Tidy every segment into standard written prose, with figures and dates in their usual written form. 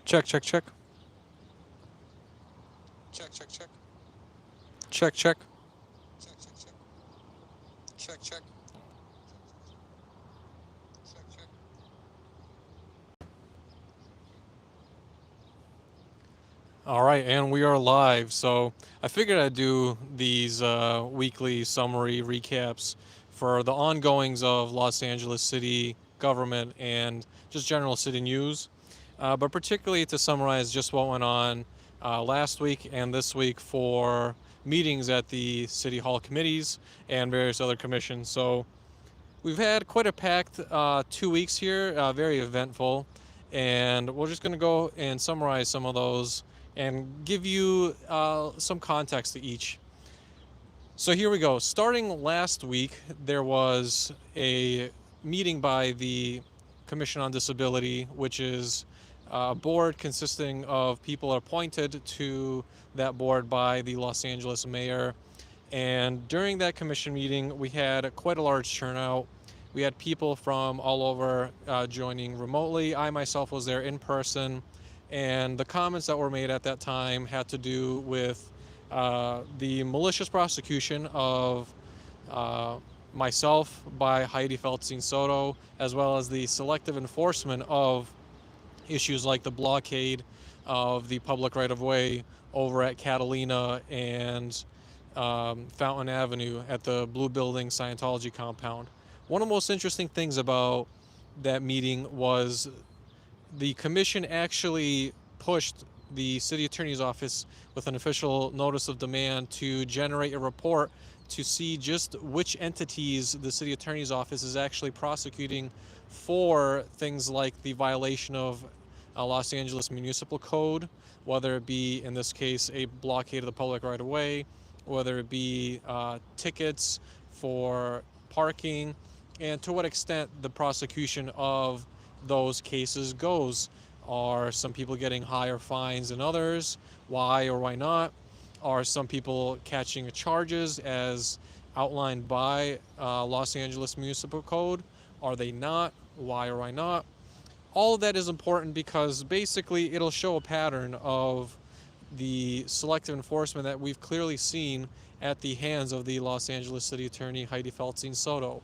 Check, check, check. Check, check, check. Check, check. Check, check, check. Check, check. Check, check. All right, and we are live. So I figured I'd do these weekly summary recaps for the ongoings of Los Angeles city government and just general city news, but particularly to summarize just what went on last week and this week for meetings at the city hall committees and various other commissions. So we've had quite a packed 2 weeks here, very eventful, and we're just going to go and summarize some of those and give you some context to each. So here we go. Starting last week, there was a meeting by the Commission on Disability, which is a board consisting of people appointed to that board by the Los Angeles mayor. And during that commission meeting, we had quite a large turnout. We had people from all over joining remotely. I myself was there in person. And the comments that were made at that time had to do with the malicious prosecution of uh, myself by Heidi Feldstein Soto, as well as the selective enforcement of issues like the blockade of the public right of way over at Catalina and Fountain Avenue at the Blue Building Scientology compound. One of the most interesting things about that meeting was the commission actually pushed the city attorney's office with an official notice of demand to generate a report to see just which entities the city attorney's office is actually prosecuting for things like the violation of Los Angeles Municipal Code, whether it be, in this case, a blockade of the public right of way, whether it be tickets for parking, and to what extent the prosecution of those cases goes. Are some people getting higher fines than others? Why or why not? Are some people catching charges as outlined by Los Angeles Municipal Code? Are they not? Why or why not? All of that is important because basically it'll show a pattern of the selective enforcement that we've clearly seen at the hands of the Los Angeles City Attorney Heidi Feldstein Soto.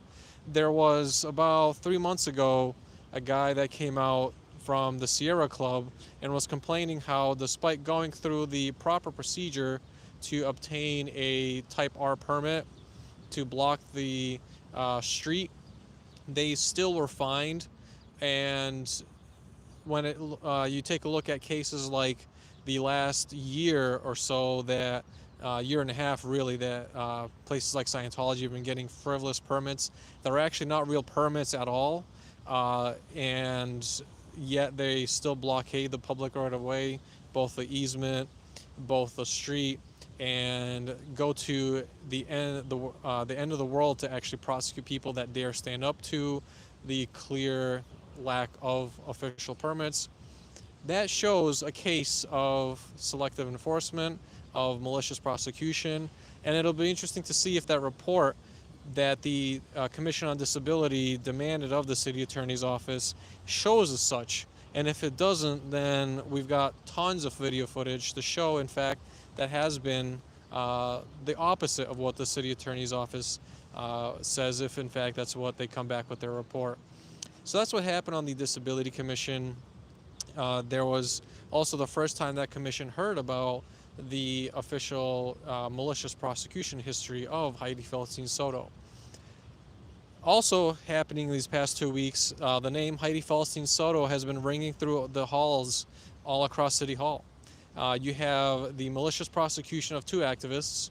There was about 3 months ago a guy that came out from the Sierra Club and was complaining how, despite going through the proper procedure to obtain a Type R permit to block the street, they still were fined. And when you take a look at cases like the last year or so, that year and a half really, that places like Scientology have been getting frivolous permits that are actually not real permits at all, and yet they still blockade the public right of way, both the easement, both the street, and go to the end of the world to actually prosecute people that dare stand up to the clear lack of official permits. That shows a case of selective enforcement, of malicious prosecution, and it'll be interesting to see if that report that the Commission on Disability demanded of the city attorney's office shows as such. And if it doesn't, then we've got tons of video footage to show, in fact, that has been the opposite of what the city attorney's office says, if in fact that's what they come back with their report. So that's what happened on the Disability Commission. There was also the first time that commission heard about the official malicious prosecution history of Heidi Feldstein Soto. Also happening these past 2 weeks, the name Heidi Feldstein Soto has been ringing through the halls all across City Hall. You have the malicious prosecution of two activists,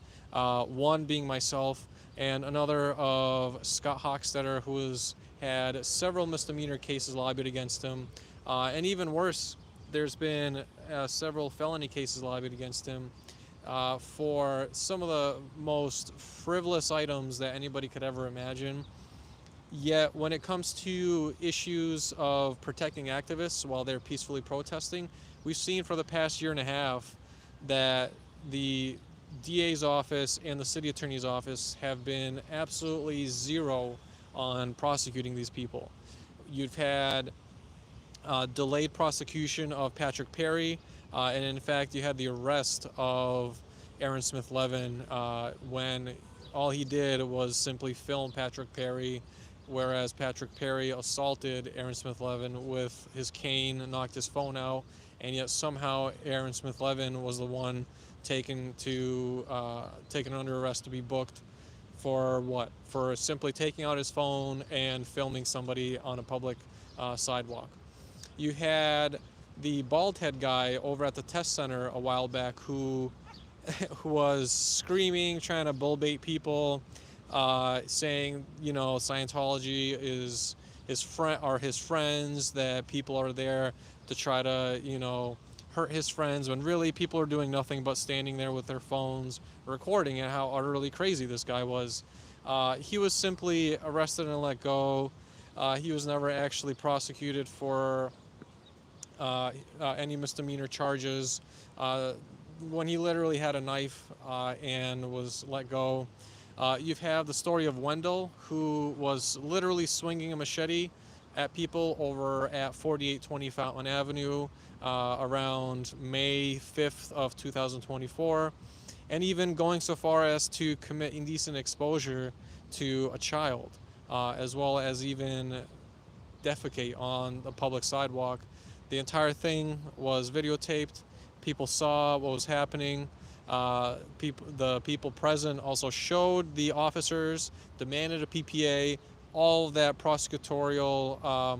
one being myself and another of Scott Hochstetter, who has had several misdemeanor cases lobbied against him. And even worse, there's been several felony cases lobbied against him for some of the most frivolous items that anybody could ever imagine. Yet when it comes to issues of protecting activists while they're peacefully protesting, we've seen for the past year and a half that the DA's office and the city attorney's office have been absolutely zero on prosecuting these people. You've had delayed prosecution of Patrick Perry, and in fact, you had the arrest of Aaron Smith Levin when all he did was simply film Patrick Perry, whereas Patrick Perry assaulted Aaron Smith Levin with his cane, knocked his phone out, and yet somehow Aaron Smith Levin was the one taken under arrest to be booked for what? For simply taking out his phone and filming somebody on a public sidewalk. You had the bald head guy over at the test center a while back who was screaming, trying to bull bait people, saying, Scientology is his friends, that people are there to try to, hurt his friends, when really people are doing nothing but standing there with their phones recording, and how utterly crazy this guy was. He was simply arrested and let go. He was never actually prosecuted for any misdemeanor charges. When he literally had a knife and was let go. You have the story of Wendell, who was literally swinging a machete at people over at 4820 Fountain Avenue around May 5th of 2024, and even going so far as to commit indecent exposure to a child, as well as even defecate on the public sidewalk. The entire thing was videotaped. People saw what was happening. The people present also showed the officers, demanded a PPA. All of that prosecutorial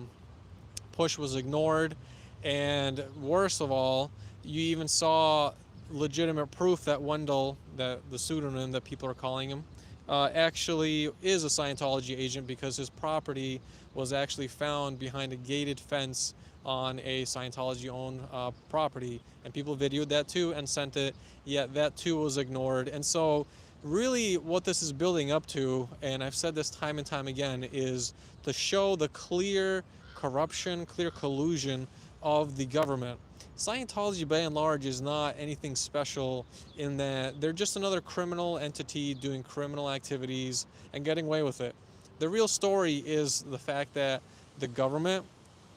push was ignored. And worst of all, you even saw legitimate proof that Wendell, that the pseudonym that people are calling him, actually is a Scientology agent, because his property was actually found behind a gated fence on a Scientology-owned property, and people videoed that too and sent it, yet that too was ignored. And so really what this is building up to, and I've said this time and time again, is to show the clear corruption, clear collusion of the government. Scientology, by and large, is not anything special in that they're just another criminal entity doing criminal activities and getting away with it. The real story is the fact that the government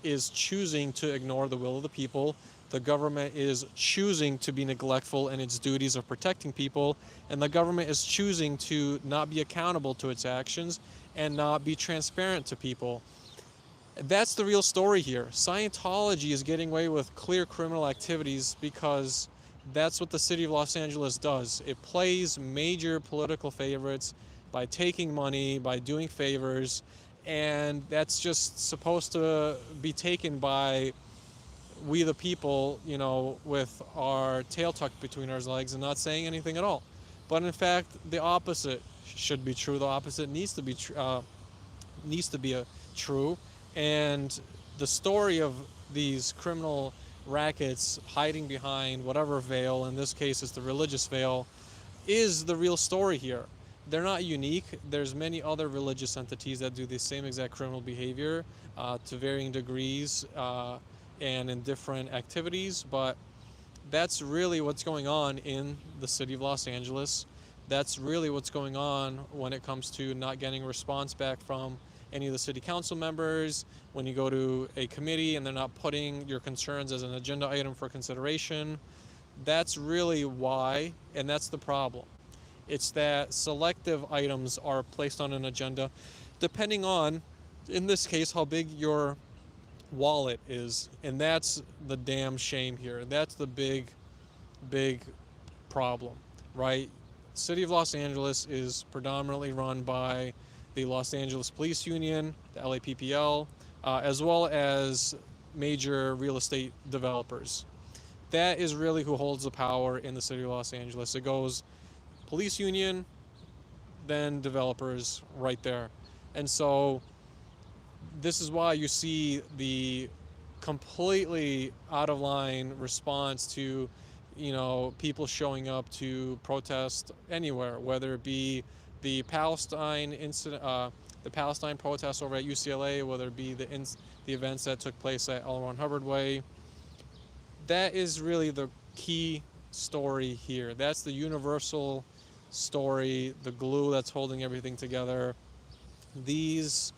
is choosing to ignore the will of the people. The government is choosing to be neglectful in its duties of protecting people, and the government is choosing to not be accountable to its actions and not be transparent to people. That's the real story here. Scientology is getting away with clear criminal activities because that's what the city of Los Angeles does. It plays major political favorites by taking money, by doing favors, and that's just supposed to be taken by we the people, with our tail tucked between our legs and not saying anything at all. But in fact, the opposite should be true. The opposite needs to be true. And the story of these criminal rackets hiding behind whatever veil, in this case it's the religious veil, is the real story here. They're not unique. There's many other religious entities that do the same exact criminal behavior to varying degrees and in different activities, but that's really what's going on in the city of Los Angeles. That's really what's going on when it comes to not getting a response back from any of the city council members, when you go to a committee and they're not putting your concerns as an agenda item for consideration. That's really why, and that's the problem. It's that selective items are placed on an agenda depending on, in this case, how big your wallet is. And that's the damn shame here. That's the big problem, right? City of Los Angeles is predominantly run by the Los Angeles Police Union, the LAPPL, as well as major real estate developers. That is really who holds the power in the city of Los Angeles. It goes police union, then developers right there. And so this is why you see the completely out of line response to, people showing up to protest anywhere, whether it be the Palestine incident, the Palestine protests over at UCLA, whether it be the events that took place at L. Ron Hubbard Way. That is really the key story here. That's the universal story, the glue that's holding everything together. These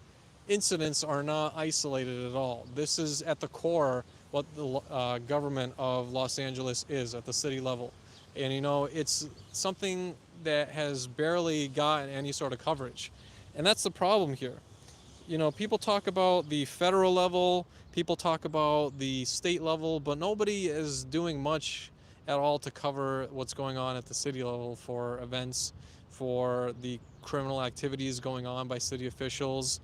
incidents are not isolated at all. This is at the core what the government of Los Angeles is at the city level. And it's something that has barely gotten any sort of coverage. And that's the problem here. People talk about the federal level, people talk about the state level, but nobody is doing much at all to cover what's going on at the city level for events, for the criminal activities going on by city officials.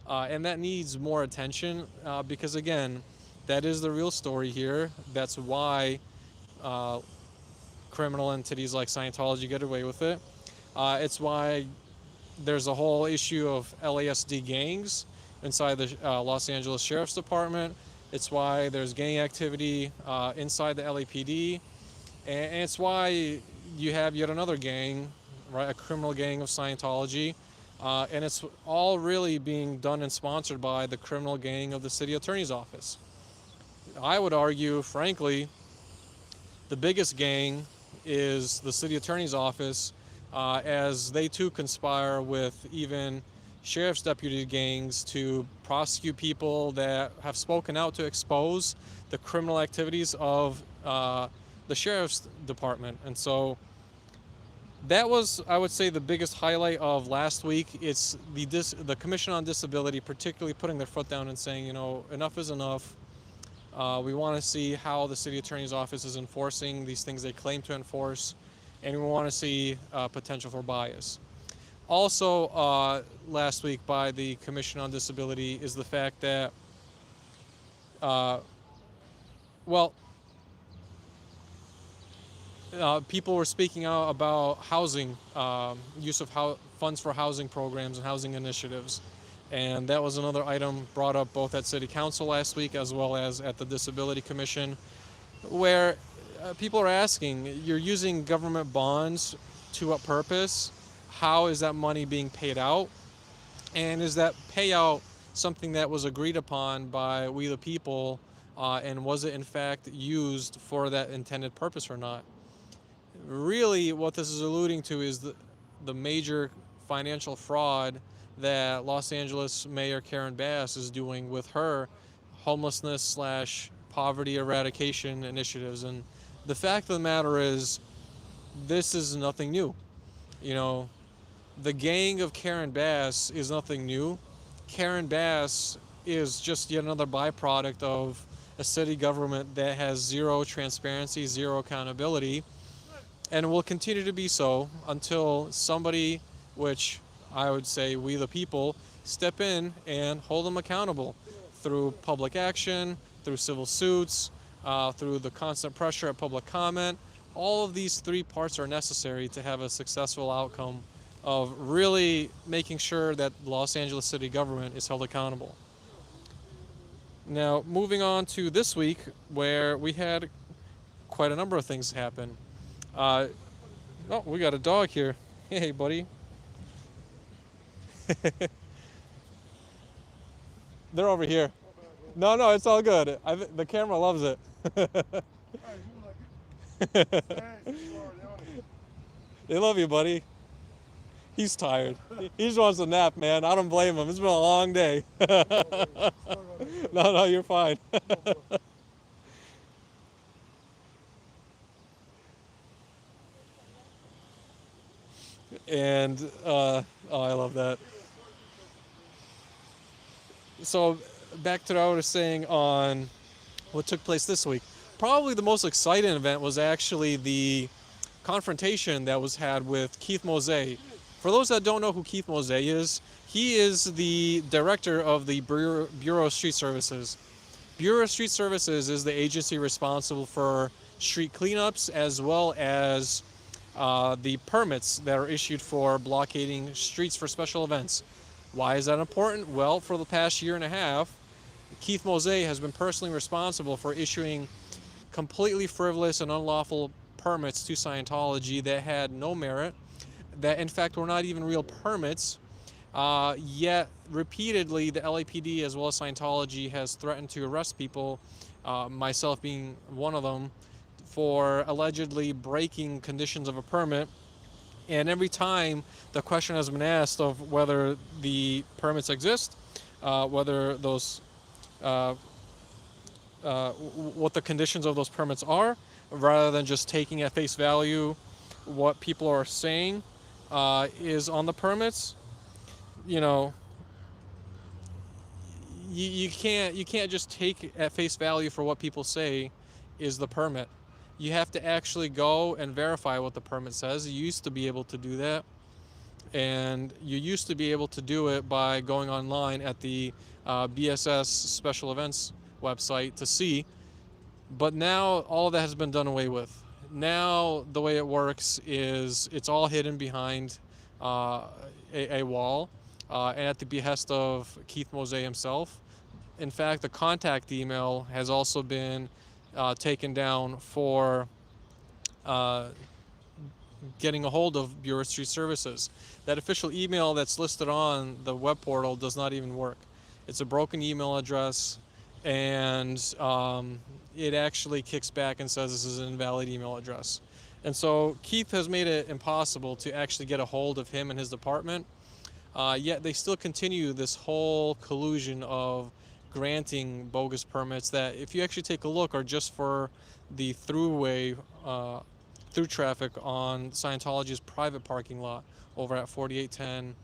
And that needs more attention because, again, that is the real story here. That's why uh, criminal entities like Scientology get away with it. It's why there's a whole issue of LASD gangs inside the Los Angeles Sheriff's Department. It's why there's gang activity inside the LAPD. And it's why you have yet another gang, right, a criminal gang of Scientology. And it's all really being done and sponsored by the criminal gang of the city attorney's office. I would argue, frankly, the biggest gang is the city attorney's office, as they too conspire with even sheriff's deputy gangs to prosecute people that have spoken out to expose the criminal activities of the sheriff's department. And so that was, I would say, the biggest highlight of last week. It's the Commission on Disability particularly putting their foot down and saying, enough is enough. We want to see how the city attorney's office is enforcing these things they claim to enforce, and we want to see potential for bias. Also, last week by the Commission on Disability is the fact that, people were speaking out about housing, use of funds for housing programs and housing initiatives. And that was another item brought up both at City Council last week as well as at the Disability Commission, where people are asking, you're using government bonds to what purpose? How is that money being paid out? And is that payout something that was agreed upon by we the people? And was it in fact used for that intended purpose or not? Really, what this is alluding to is the major financial fraud that Los Angeles Mayor Karen Bass is doing with her homelessness / poverty eradication initiatives. And the fact of the matter is, this is nothing new. The gang of Karen Bass is nothing new. Karen Bass is just yet another byproduct of a city government that has zero transparency, zero accountability, and will continue to be so until somebody, which I would say we the people, step in and hold them accountable through public action, through civil suits, through the constant pressure at public comment. All of these three parts are necessary to have a successful outcome of really making sure that the Los Angeles city government is held accountable. Now, moving on to this week, where we had quite a number of things happen. Oh, we got a dog here. Hey, buddy. They're over here. No, it's all good. The camera loves it. They love you, buddy. He's tired. He just wants a nap, man. I don't blame him. It's been a long day. No, you're fine. And, oh, I love that. So, back to what I was saying on what took place this week. Probably the most exciting event was actually the confrontation that was had with Keith Mosey. For those that don't know who Keith Mosey is, he is the director of the Bureau of Street Services. Bureau of Street Services is the agency responsible for street cleanups as well as the permits that are issued for blockading streets for special events. Why is that important? Well, for the past year and a half, Keith Mosey has been personally responsible for issuing completely frivolous and unlawful permits to Scientology that had no merit, that in fact were not even real permits, yet repeatedly the LAPD as well as Scientology has threatened to arrest people, myself being one of them, for allegedly breaking conditions of a permit. And every time the question has been asked of whether the permits exist, whether those uh, what the conditions of those permits are, rather than just taking at face value what people are saying is on the permits. You know, you can't just take at face value for what people say is the permit. You have to actually go and verify what the permit says. You used to be able to do that, and you used to be able to do it by going online at the BSS special events website to see. But now all of that has been done away with. Now the way it works is it's all hidden behind uh, a wall, and at the behest of Keith Mose himself. In fact, the contact email has also been taken down for uh, getting a hold of Bureau of Street Services. That official email that's listed on the web portal does not even work. It's a broken email address, and it actually kicks back and says this is an invalid email address. And so Keith has made it impossible to actually get a hold of him and his department. Yet they still continue this whole collusion of granting bogus permits that, if you actually take a look, are just for the through traffic on Scientology's private parking lot over at 4810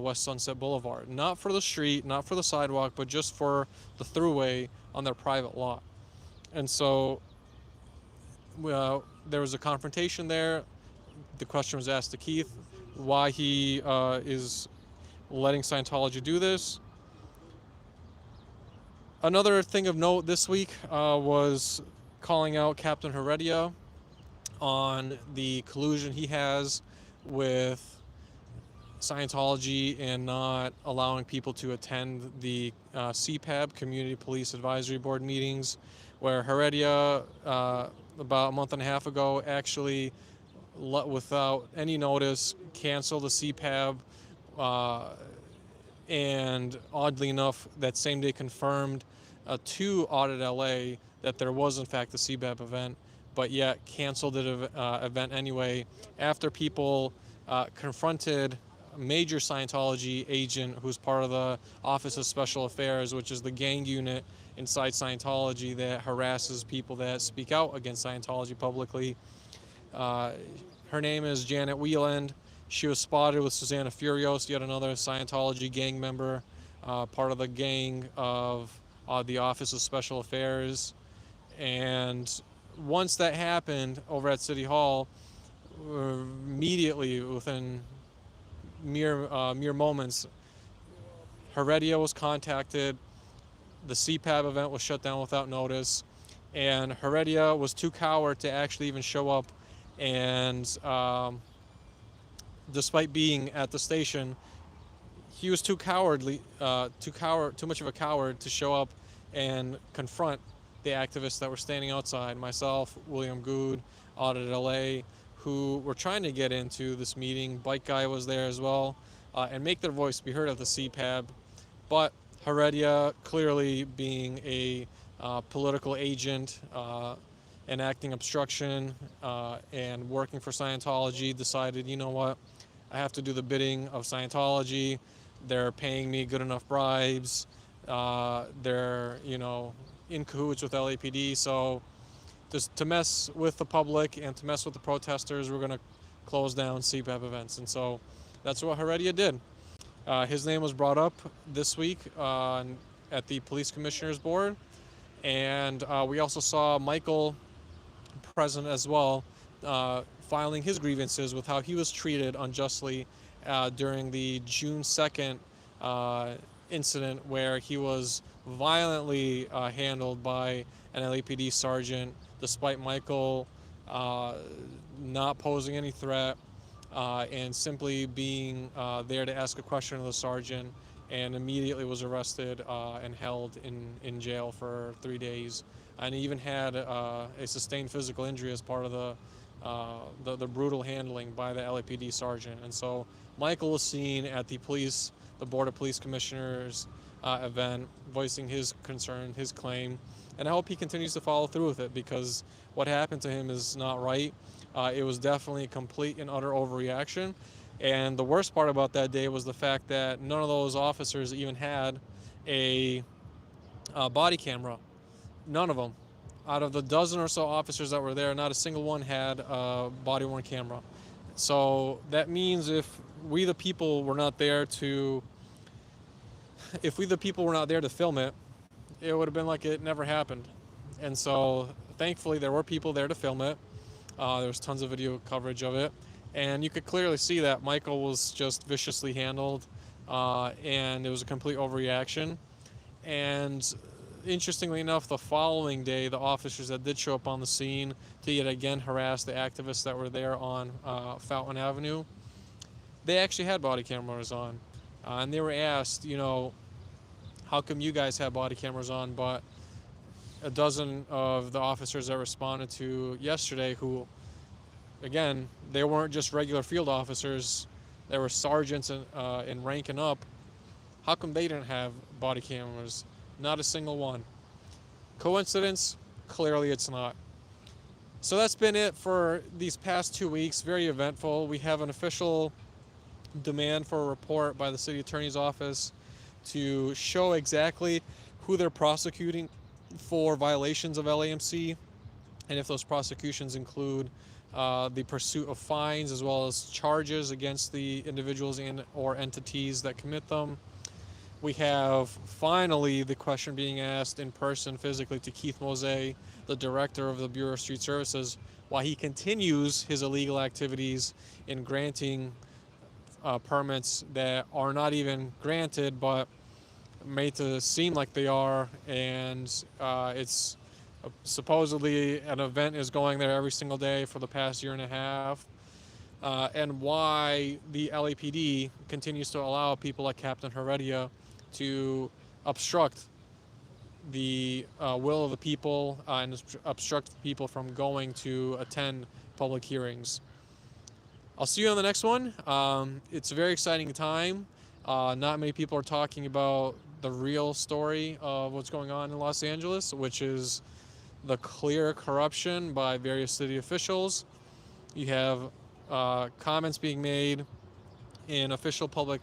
West Sunset Boulevard. Not for the street, not for the sidewalk, but just for the throughway on their private lot. And so there was a confrontation there. The question was asked to Keith why he is letting Scientology do this. Another thing of note this week was calling out Captain Heredia on the collusion he has with Scientology and not allowing people to attend the CPAB, Community Police Advisory Board meetings, where Heredia, about a month and a half ago, actually, without any notice, canceled the CPAB, and oddly enough, that same day confirmed to Audit LA that there was in fact a CPAB event, but yet canceled the event anyway after people confronted a major Scientology agent who's part of the Office of Special Affairs, which is the gang unit inside Scientology that harasses people that speak out against Scientology publicly. Her name is Janet Wieland. She was spotted with Susanna Furios, yet another Scientology gang member, part of the gang of the Office of Special Affairs. And once that happened over at City Hall, immediately within mere moments, Heredia was contacted. The CPAB event was shut down without notice, and Heredia was too coward to actually even show up. And despite being at the station, he was too much of a coward to show up and confront the activists that were standing outside. Myself, William Good, Audit LA, who were trying to get into this meeting. Bike Guy was there as well, and make their voice be heard at the CPAB. But Heredia, clearly being a political agent, enacting obstruction, and working for Scientology, decided, you know what, I have to do the bidding of Scientology. They're paying me good enough bribes. They're, in cahoots with LAPD. So just to mess with the public and to mess with the protesters, we're going to close down CPAB events. And so that's what Heredia did. His name was brought up this week at the Police Commissioners Board. And we also saw Michael present as well, filing his grievances with how he was treated unjustly during the June 2nd incident, where he was violently handled by an LAPD sergeant, despite Michael not posing any threat and simply being there to ask a question of the sergeant, and immediately was arrested and held in jail for 3 days. And he even had a sustained physical injury as part of the brutal handling by the LAPD sergeant. And so Michael was seen at the Board of Police Commissioners event, voicing his concern, his claim, and I hope he continues to follow through with it, because what happened to him is not right. It was definitely a complete and utter overreaction. And the worst part about that day was the fact that none of those officers even had a body camera. None of them. Out of the dozen or so officers that were there, not a single one had a body worn camera. So that means we the people were not there to if we the people were not there to film it, it would have been like it never happened. And so thankfully there were people there to film it. There was tons of video coverage of it, and you could clearly see that Michael was just viciously handled, and it was a complete overreaction. And interestingly enough, the following day, the officers that did show up on the scene to yet again harass the activists that were there on Fountain Avenue, they actually had body cameras on. And they were asked, how come you guys have body cameras on, but a dozen of the officers that responded to yesterday, who, again, they weren't just regular field officers, they were sergeants in rank and up, how come they didn't have body cameras? Not a single one. Coincidence? Clearly it's not. So that's been it for these past 2 weeks. Very eventful. We have an official demand for a report by the city attorney's office to show exactly who they're prosecuting for violations of LAMC, and if those prosecutions include the pursuit of fines as well as charges against the individuals or entities that commit them. We have finally the question being asked in person physically to Keith Mose, the director of the Bureau of Street Services, why he continues his illegal activities in granting permits that are not even granted but made to seem like they are. And it's supposedly an event is going there every single day for the past year and a half. And why the LAPD continues to allow people like Captain Heredia to obstruct the will of the people and obstruct people from going to attend public hearings. I'll see you on the next one. It's a very exciting time. Not many people are talking about the real story of what's going on in Los Angeles, which is the clear corruption by various city officials. You have comments being made in official public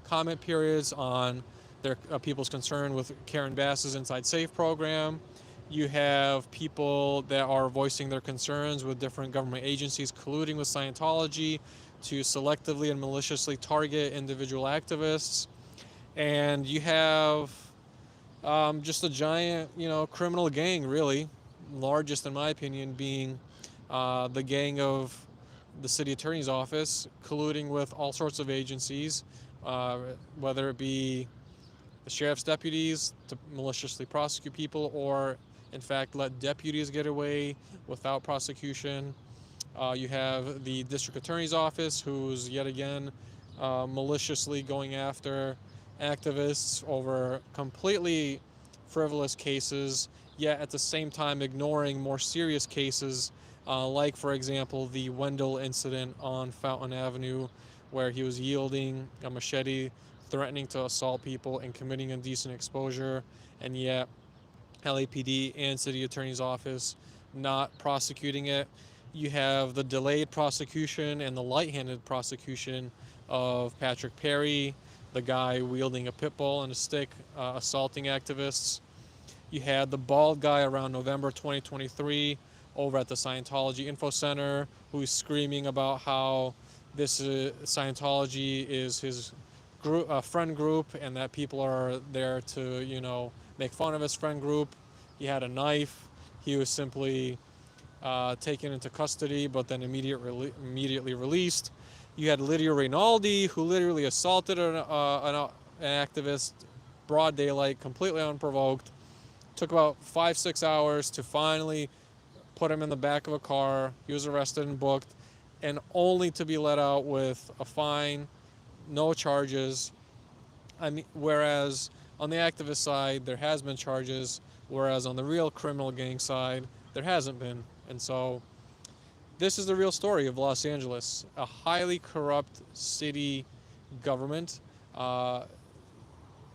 comment periods on their people's concern with Karen Bass's Inside Safe program. You have people that are voicing their concerns with different government agencies colluding with Scientology to selectively and maliciously target individual activists. And you have just a giant, criminal gang, really, largest in my opinion being the gang of the city attorney's office colluding with all sorts of agencies, whether it be the sheriff's deputies to maliciously prosecute people, or in fact let deputies get away without prosecution. You have the district attorney's office, who's yet again maliciously going after activists over completely frivolous cases, yet at the same time ignoring more serious cases, like, for example, the Wendell incident on Fountain Avenue, where he was yielding a machete, threatening to assault people, and committing indecent exposure, and yet LAPD and City Attorney's Office not prosecuting it. You have the delayed prosecution and the light-handed prosecution of Patrick Perry, the guy wielding a pit bull and a stick, assaulting activists. You had the bald guy around November 2023 over at the Scientology Info Center, who's screaming about how this Scientology is his friend group, and that people are there to, make fun of his friend group. He had a knife. He was simply taken into custody, but then immediately released. You had Lydia Rinaldi, who literally assaulted an activist, broad daylight, completely unprovoked. Took about 5-6 hours to finally put him in the back of a car. He was arrested and booked, and only to be let out with a fine, no charges. Whereas on the activist side, there has been charges, whereas on the real criminal gang side, there hasn't been. And so this is the real story of Los Angeles, a highly corrupt city government.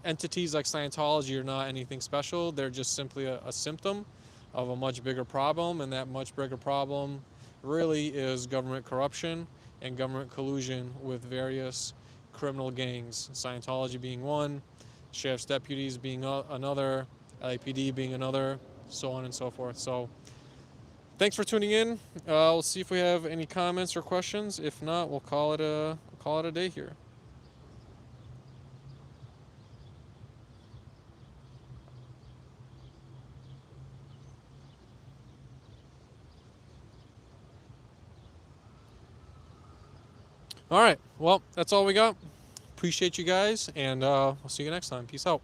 Entities like Scientology are not anything special. They're just simply a symptom of a much bigger problem, and that much bigger problem really is government corruption and government collusion with various criminal gangs, Scientology being one, sheriff's deputies being another, LAPD being another, so on and so forth. So thanks for tuning in. We'll see if we have any comments or questions. If not, we'll call it a day here. All right. Well, that's all we got. Appreciate you guys, and we'll see you next time. Peace out.